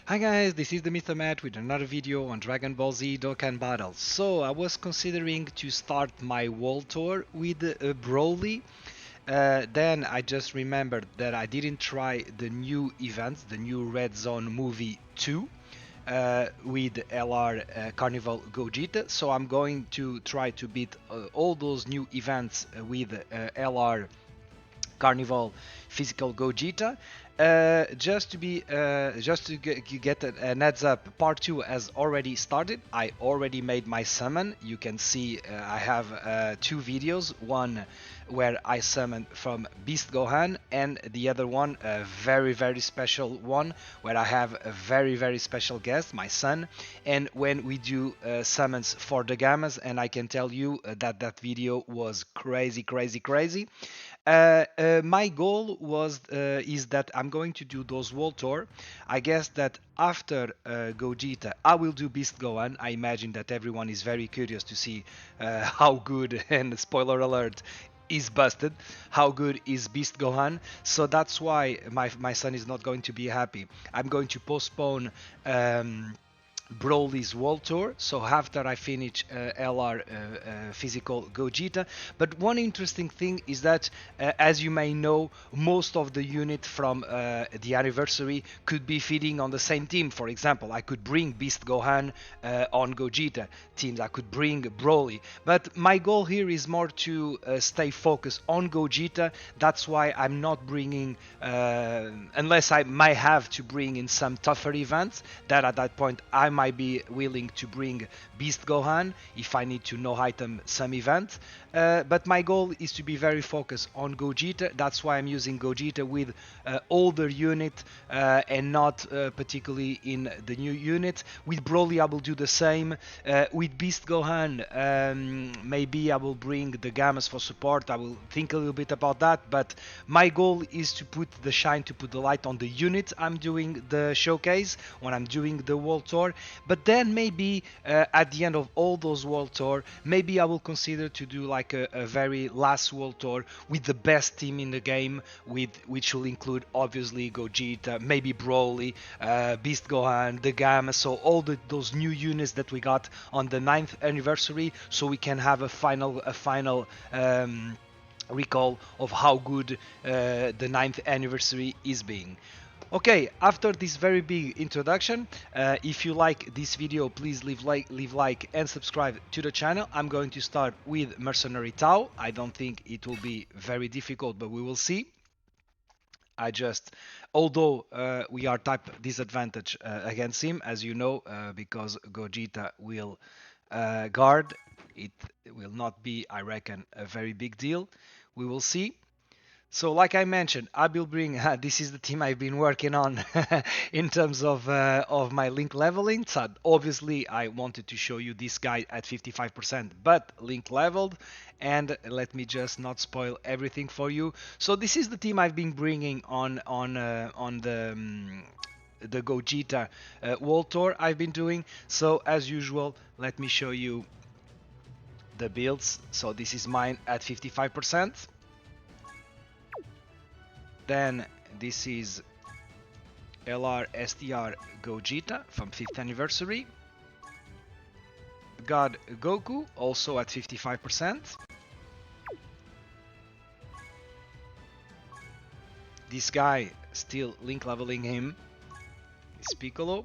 Hi guys, this is the Mr. Matt with another video on Dragon Ball Z Dokkan Battles. So I was considering to start my world tour with Broly. Then I just remembered that I didn't try the new events, the new RedZone movie 2 with LR Carnival Gogeta. So I'm going to try to beat all those new events with LR Carnival Physical Gogeta. Just to get an heads up, part 2 has already started. I already made my summon. You can see I have two videos, one where I summoned from Beast Gohan, and the other one, a very special one, where I have a very special guest, my son, and when we do summons for the Gammas, and I can tell you that video was crazy. My goal was is that I'm going to do those world tour. I guess that after Gogeta, I will do Beast Gohan. I imagine that everyone is very curious to see how good, and spoiler alert, is busted. How good is Beast Gohan? So that's why my son is not going to be happy. I'm going to postpone. Broly's World Tour. So after I finish LR Physical Gogeta. But one interesting thing is that, as you may know, most of the unit from the anniversary could be feeding on the same team. For example, I could bring Beast Gohan on Gogeta teams. I could bring Broly. But my goal here is more to stay focused on Gogeta. That's why I'm not bringing, unless I might have to bring in some tougher events, that at that point I might be willing to bring Beast Gohan if I need to no item some event. But my goal is to be very focused on Gogeta. That's why I'm using Gogeta with older unit and not particularly in the new unit. With Broly I will do the same. With Beast Gohan, maybe I will bring the Gammas for support. I will think a little bit about that, but my goal is to put the shine, to put the light on the unit I'm doing the showcase when I'm doing the world tour. But then maybe at the end of all those world tour, maybe I will consider to do like a very last world tour with the best team in the game, with which will include obviously Gogeta, maybe Broly, Beast Gohan, the Gamma, so all those new units that we got on the 9th anniversary, so we can have a final recall of how good the 9th anniversary is being. Okay, after this very big introduction, if you like this video, please leave like and subscribe to the channel. I'm going to start with Mercenary Tau. I don't think it will be very difficult, but we will see. Although we are type disadvantage against him, as you know, because Gogeta will guard, it will not be, I reckon, a very big deal. We will see. So, like I mentioned, I will bring. This is the team I've been working on in terms of my link leveling. So obviously, I wanted to show you this guy at 55%, but link leveled. And let me just not spoil everything for you. So this is the team I've been bringing on the Gogeta World Tour I've been doing. So as usual, let me show you the builds. So this is mine at 55%. Then this is LR STR Gogeta from 5th anniversary. God Goku also at 55%. This guy, still link leveling him, is Piccolo.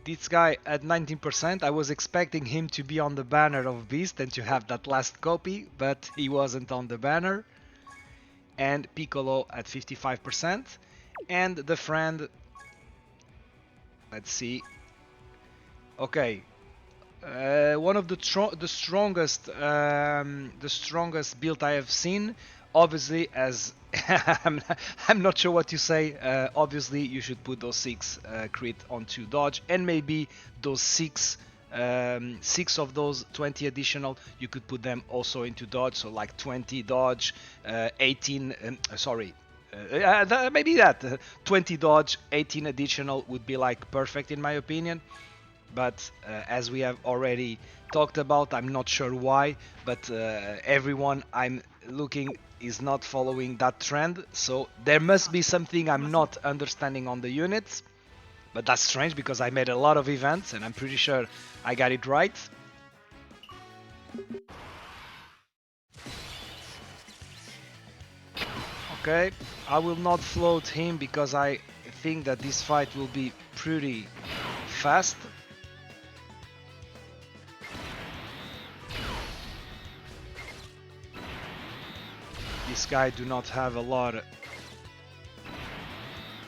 This guy at 19%. I was expecting him to be on the banner of Beast and to have that last copy, but he wasn't on the banner. And Piccolo at 55%. And the friend, let's see. Okay, one of the strongest build I have seen. Obviously, as I'm not sure what to say. Obviously, you should put those 6 crit onto dodge, and maybe those 6 of those 20 additional, you could put them also into dodge. So like 20 dodge, 18. Maybe that 20 dodge, 18 additional would be like perfect in my opinion. But as we have already talked about, I'm not sure why, but everyone I'm looking is not following that trend, so there must be something I'm not understanding on the units. But that's strange because I made a lot of events and I'm pretty sure I got it right. Okay, I will not float him because I think that this fight will be pretty fast. This guy do not have a lot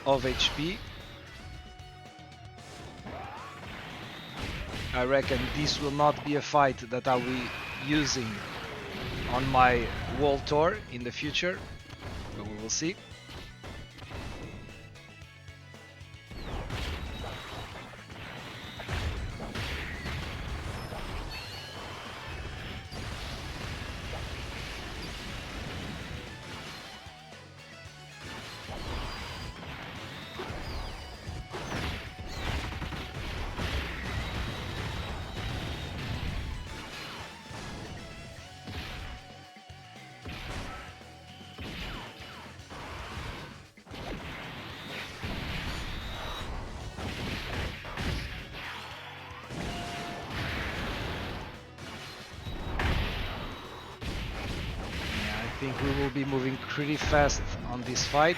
of HP. I reckon this will not be a fight that I'll be using on my world tour in the future, but we will see. I think we will be moving pretty fast on this fight.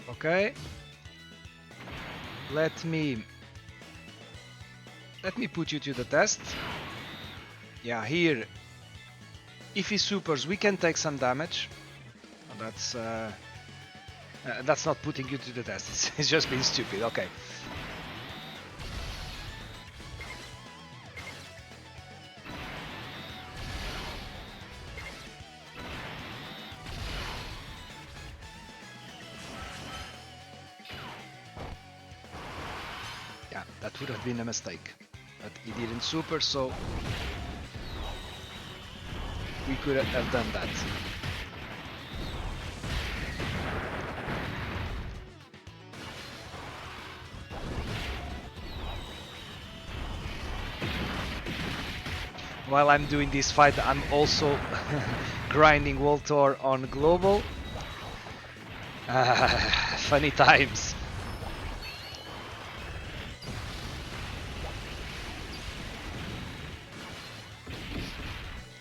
Okay. Let me put you to the test. Yeah, here, if he supers, we can take some damage. That's not putting you to the test. It's just being stupid. Okay. Yeah, that would have been a mistake, but he didn't super, so we could have done that. While I'm doing this fight, I'm also grinding World Tour on Global. Funny times.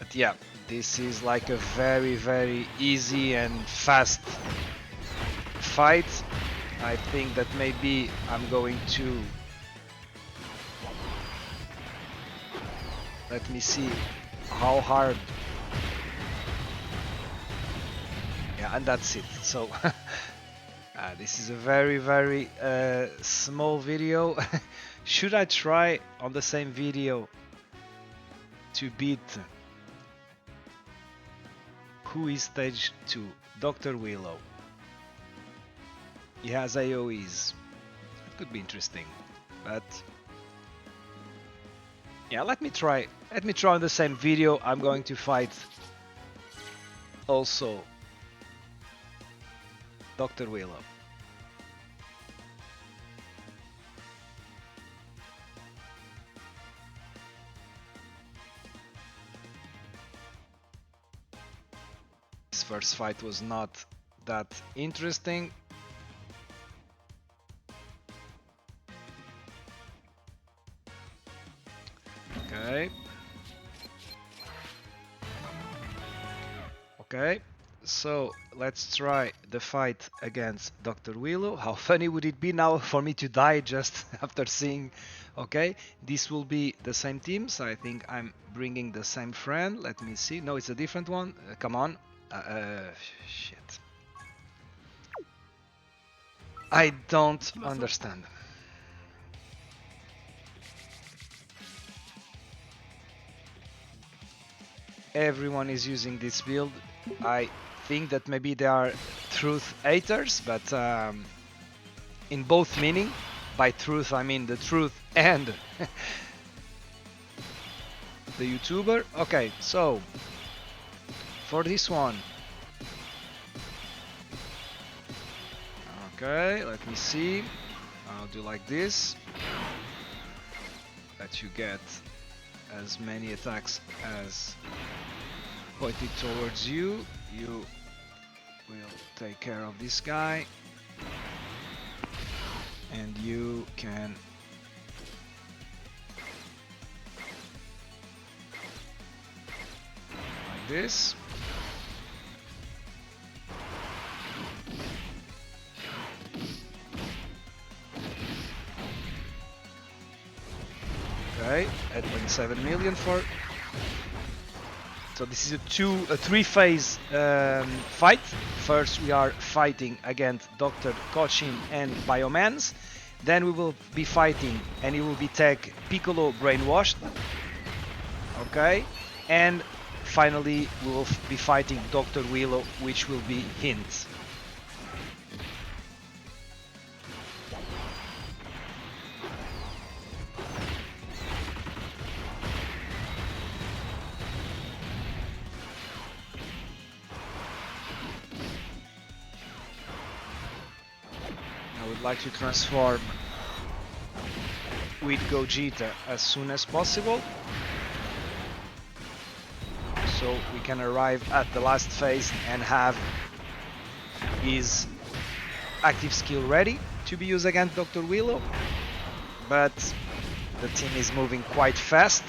But yeah, this is like a very, very easy and fast fight. I think that maybe I'm going to... Let me see how hard. Yeah, and that's it. So this is a very, very small video. Should I try on the same video to beat who is stage 2? Dr. Wheelo. He has AoEs. It could be interesting, but yeah, let me try on the same video. I'm going to fight also Dr. Wheelo. This first fight was not that interesting. Okay. Okay, so let's try the fight against Dr. Wheelo. How funny would it be now for me to die just after seeing... Okay, this will be the same team, so I think I'm bringing the same friend. Let me see. No, it's a different one. Come on. Shit. I don't understand. Everyone is using this build. I think that maybe they are truth haters, but in both meaning. By truth I mean the truth and the YouTuber. Okay, so for this one, okay, let me see. I'll do like this. Let you get as many attacks as Pointed towards you. You will take care of this guy. And you can like this. Okay, 8.7 million for. So this is a three-phase fight. First we are fighting against Dr. Kochin and Biomans. Then we will be fighting and it will be tag Piccolo Brainwashed. Okay. And finally we will be fighting Dr. Wheelo, which will be Hint. I would like to transform with Gogeta as soon as possible, so we can arrive at the last phase and have his active skill ready to be used against Dr. Wheelo. But the team is moving quite fast.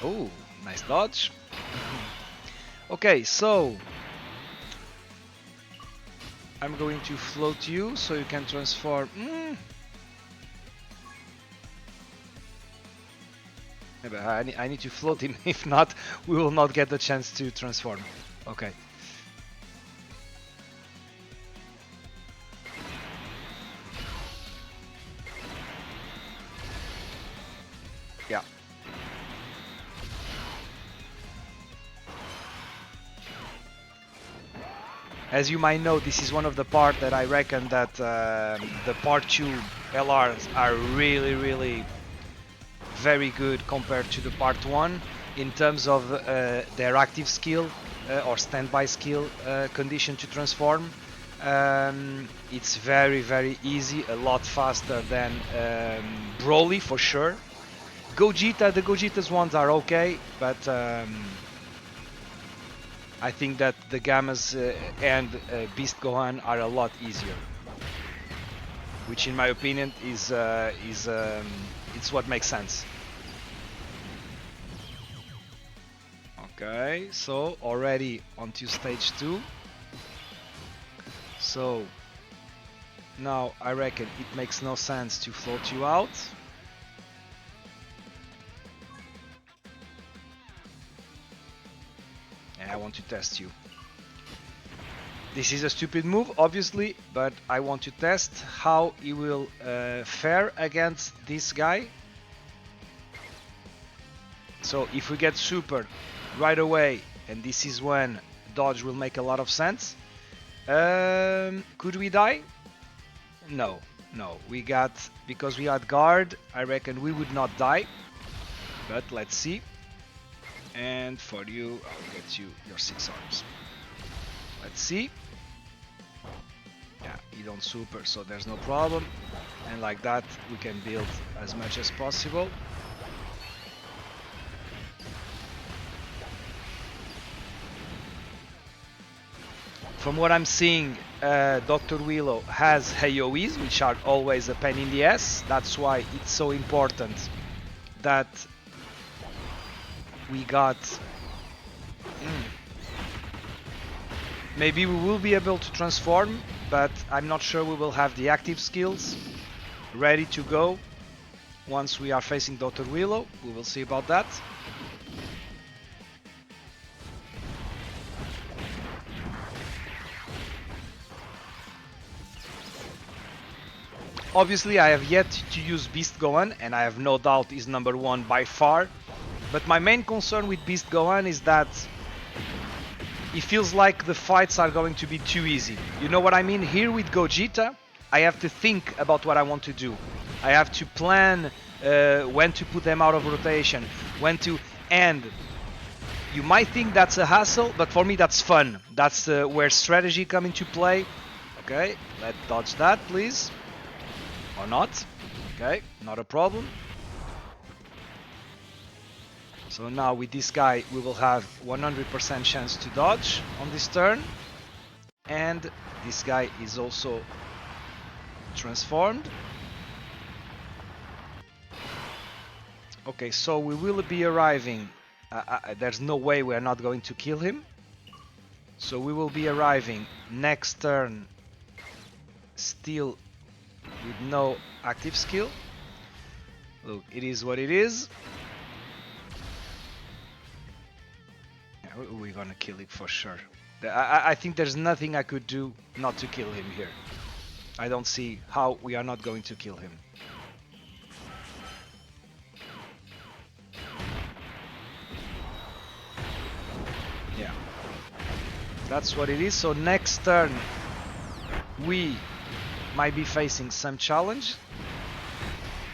Oh, nice dodge. Okay, so I'm going to float you so you can transform. Maybe I need to float him. If not, we will not get the chance to transform. Okay. Yeah. As you might know, this is one of the part that I reckon that the part 2 LRs are really very good compared to the part 1 in terms of their active skill or standby skill condition to transform. It's very easy, a lot faster than Broly for sure. Gogeta, the Gogeta's ones are okay, but I think that the Gammas and Beast Gohan are a lot easier, which in my opinion is it's what makes sense. Okay, so already onto stage 2. So now I reckon it makes no sense to float you out. And I want to test you. This is a stupid move, obviously, but I want to test how he will fare against this guy. So if we get super right away, and this is when dodge will make a lot of sense. Could we die? No, we got, because we had guard, I reckon we would not die, but let's see. And for you, I'll get you your 6 arms. Let's see. Yeah, you don't super, so there's no problem. And like that, we can build as much as possible. From what I'm seeing, Dr. Wheelo has AoEs, which are always a pain in the ass. That's why it's so important that we got... Maybe we will be able to transform, but I'm not sure we will have the active skills ready to go once we are facing Dr. Wheelo. We will see about that. Obviously, I have yet to use Beast Gohan, and I have no doubt is number 1 by far. But my main concern with Beast Gohan is that it feels like the fights are going to be too easy. You know what I mean? Here with Gogeta, I have to think about what I want to do. I have to plan when to put them out of rotation, when to end. You might think that's a hassle, but for me that's fun. That's where strategy comes into play. Okay, let's dodge that, please. Or not. Okay, not a problem. So now with this guy we will have 100% chance to dodge on this turn. And this guy is also transformed. Okay, so we will be arriving. There's no way we are not going to kill him. So we will be arriving next turn still with no active skill. Look, it is what it is. We're gonna kill it for sure. I think there's nothing I could do not to kill him here. I don't see how we are not going to kill him. Yeah, that's what it is. So next turn we might be facing some challenge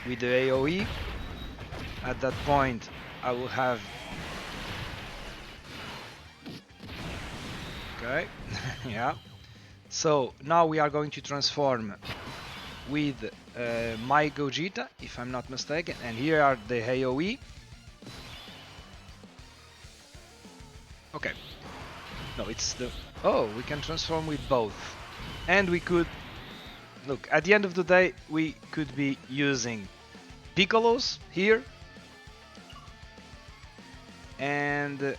with the AoE. At that point I will have... Okay, yeah. So now we are going to transform with my Gogeta, if I'm not mistaken, and here are the AoE. Okay. No, it's the... Oh, we can transform with both. And we could... Look, at the end of the day, we could be using Piccolos here. And...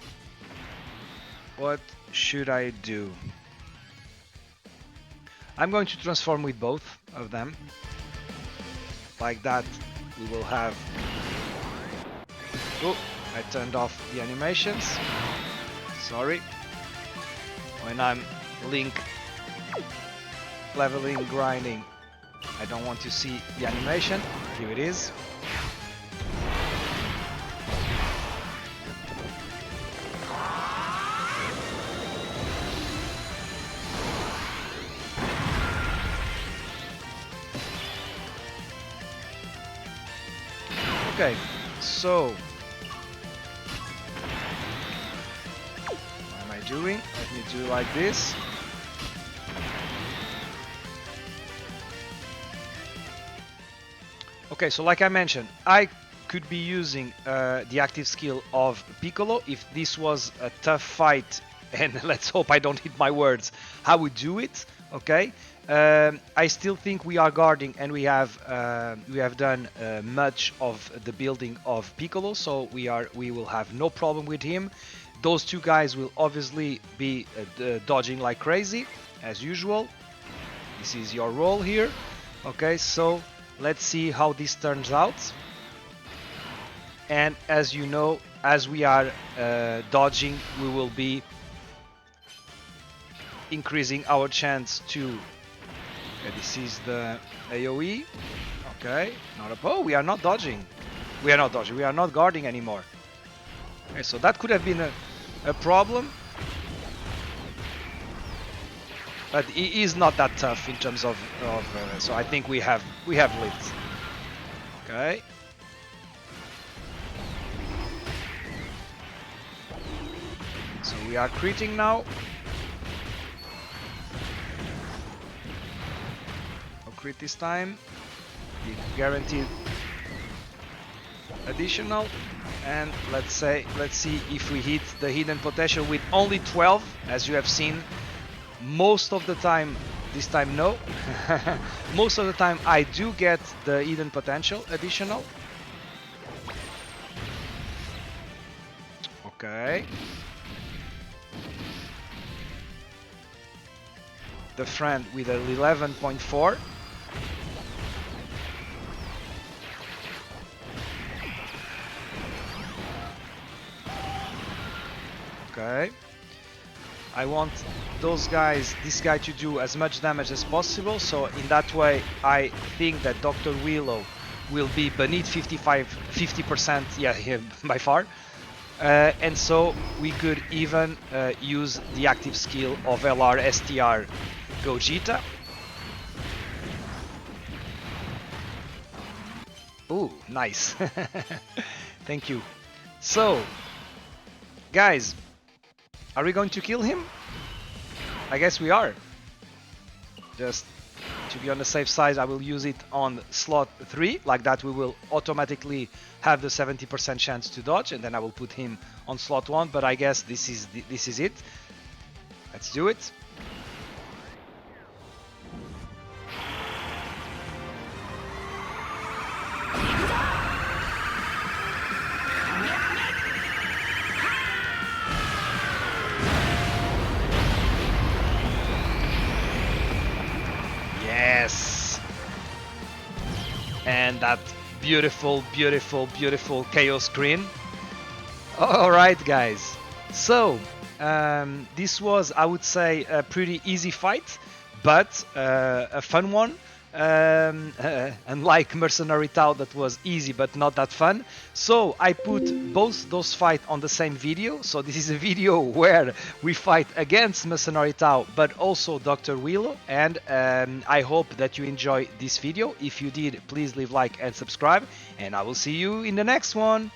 what should I do? I'm going to transform with both of them. Like that, we will have... Oh, I turned off the animations. Sorry. When I'm Link leveling, grinding, I don't want to see the animation. Here it is. Okay, so what am I doing? Let me do like this. Okay, so like I mentioned, I could be using the active skill of Piccolo if this was a tough fight, and let's hope I don't hit my words. I would do it. Okay. I still think we are guarding, and we have done much of the building of Piccolo, so we will have no problem with him. Those two guys will obviously be dodging like crazy, as usual. This is your role here. Okay, so let's see how this turns out. And as you know, as we are dodging, we will be increasing our chance to... Okay, this is the AoE. Okay, not a... Oh, we are not dodging. We are not dodging. We are not guarding anymore. Okay, so that could have been a problem. But it is not that tough in terms of so I think we have lived. Okay. So we are critting now. Crit this time. The guaranteed additional, and let's see if we hit the hidden potential with only 12, as you have seen. Most of the time, this time no. Most of the time I do get the hidden potential additional. Okay. The friend with an 11.4. Okay. I want this guy to do as much damage as possible, so in that way I think that Dr. Wheelo will be beneath 50%, yeah, by far. And so we could even use the active skill of LR Gogeta. Ooh, nice. Thank you. So, guys, are we going to kill him? I guess we are. Just to be on the safe side, I will use it on slot 3. Like that, we will automatically have the 70% chance to dodge, and then I will put him on slot 1. But I guess this is it. Let's do it. Yes. And that beautiful, beautiful, beautiful chaos screen. All right, guys. So this was, I would say, a pretty easy fight, but a fun one. Unlike Mercenary Tau, that was easy but not that fun. So I put both those fights on the same video. So this is a video where we fight against Mercenary Tau, but also Dr. Wheelo. And I hope that you enjoy this video. If you did, please leave like and subscribe, and I will see you in the next one.